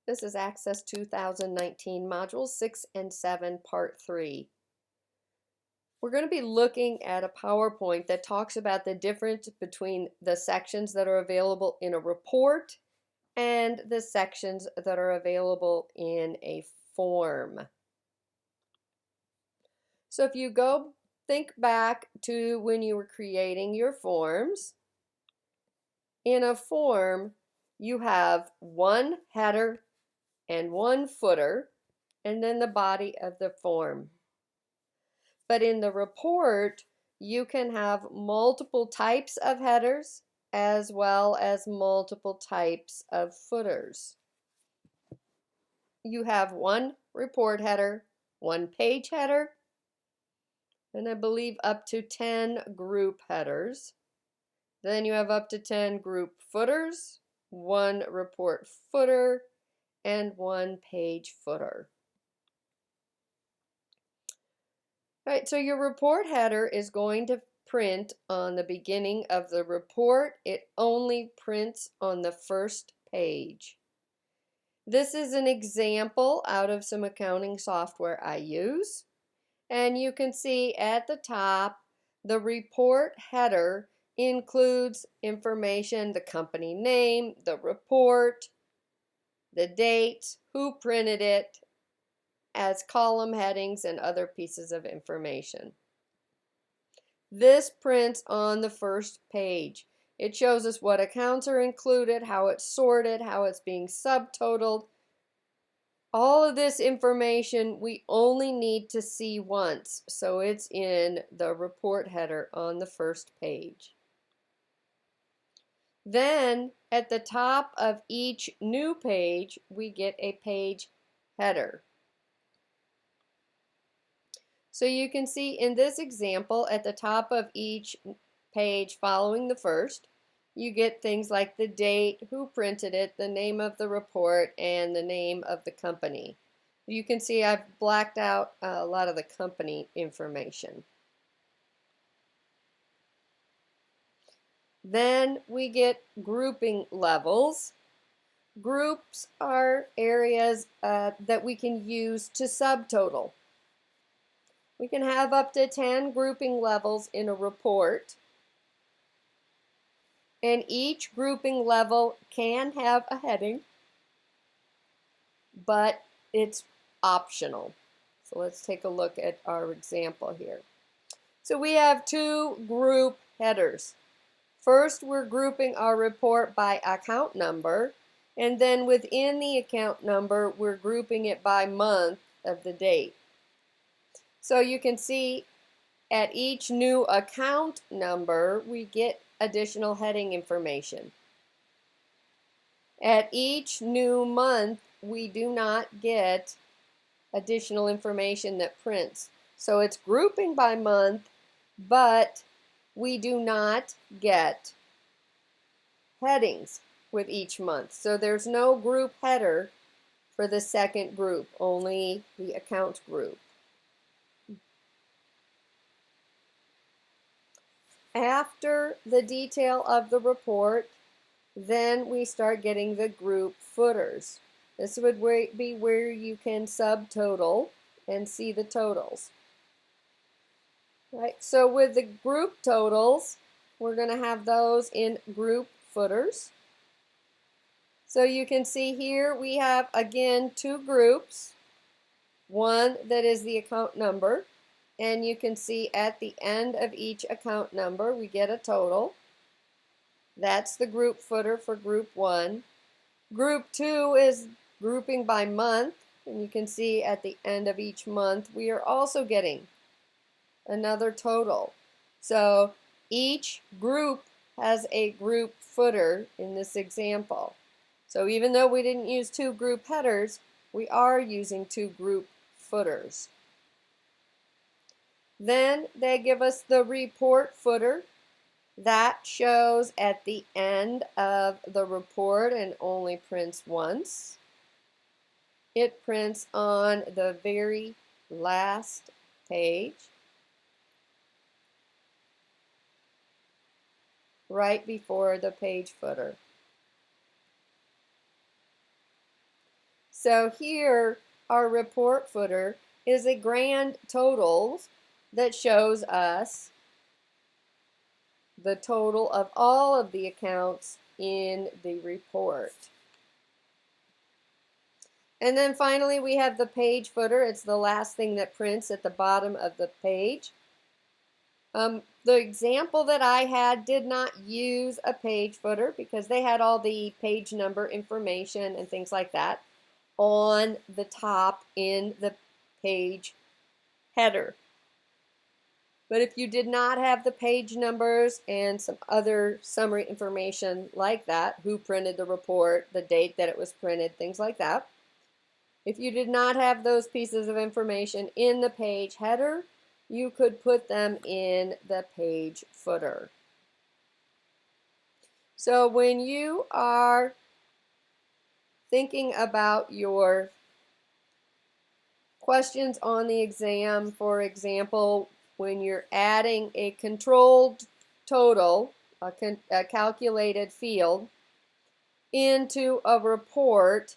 This is Access 2019, Modules 6 and 7, Part 3. We're going to be looking at a PowerPoint that talks about the difference between the sections that are available in a report and the sections that are available in a form. So if you think back to when you were creating your forms, in a form you have one header and one footer, and then the body of the form. But in the report, you can have multiple types of headers as well as multiple types of footers. You have one report header, one page header, and I believe up to 10 group headers. Then you have up to 10 group footers, one report footer, and one page footer. All right, so your report header is going to print on the beginning of the report. It only prints on the first page. This is an example out of some accounting software I use. And you can see at the top, the report header includes information, the company name, the report, the date, who printed it, as column headings and other pieces of information. This prints on the first page. It shows us what accounts are included, how it's sorted, how it's being subtotaled. All of this information we only need to see once, so it's in the report header on the first page. Then at the top of each new page, we get a page header. So you can see in this example, at the top of each page following the first, you get things like the date, who printed it, the name of the report, and the name of the company. You can see I've blacked out a lot of the company information. Then we get grouping levels. Groups are areas that we can use to subtotal. We can have up to 10 grouping levels in a report, and each grouping level can have a heading, but it's optional. So let's take a look at our example here. So we have two group headers. First, we're grouping our report by account number, and then within the account number, we're grouping it by month of the date. So you can see at each new account number, we get additional heading information. At each new month, we do not get additional information that prints. So it's grouping by month, but we do not get headings with each month. So there's no group header for the second group, only the account group. After the detail of the report, then we start getting the group footers. This would be where you can subtotal and see the totals. Right, so with the group totals, we're going to have those in group footers. So you can see here we have, again, two groups. One that is the account number, and you can see at the end of each account number we get a total. That's the group footer for group 1. Group 2 is grouping by month, and you can see at the end of each month we are also getting another total. So each group has a group footer in this example. So even though we didn't use two group headers, we are using two group footers. Then they give us the report footer. That shows at the end of the report and only prints once. It prints on the very last page, right before the page footer. So here, our report footer is a grand totals that shows us the total of all of the accounts in the report. And then finally, we have the page footer. It's the last thing that prints at the bottom of the page. The example that I had did not use a page footer because they had all the page number information and things like that on the top in the page header. But if you did not have the page numbers and some other summary information like that, who printed the report, the date that it was printed, things like that, if you did not have those pieces of information in the page header, you could put them in the page footer. So when you are thinking about your questions on the exam, for example, when you're adding a controlled total, a calculated field, into a report,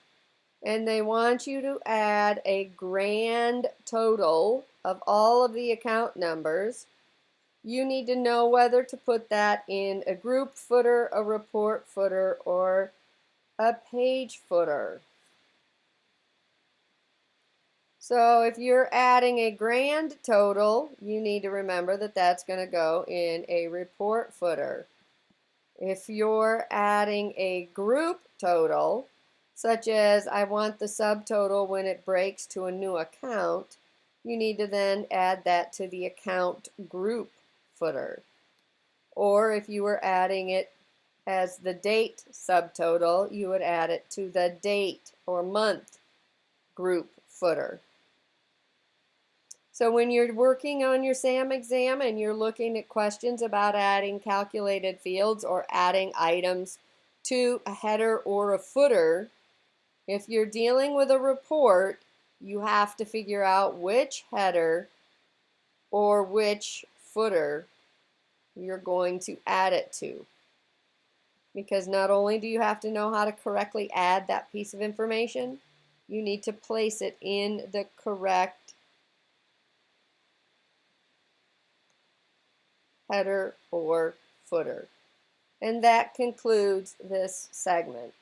and they want you to add a grand total of all of the account numbers, you need to know whether to put that in a group footer, a report footer, or a page footer. So if you're adding a grand total, you need to remember that that's going to go in a report footer. If you're adding a group total, such as I want the subtotal when it breaks to a new account, you need to then add that to the account group footer. Or if you were adding it as the date subtotal, you would add it to the date or month group footer. So when you're working on your SAM exam and you're looking at questions about adding calculated fields or adding items to a header or a footer, if you're dealing with a report, you have to figure out which header or which footer you're going to add it to. Because not only do you have to know how to correctly add that piece of information, you need to place it in the correct header or footer. And that concludes this segment.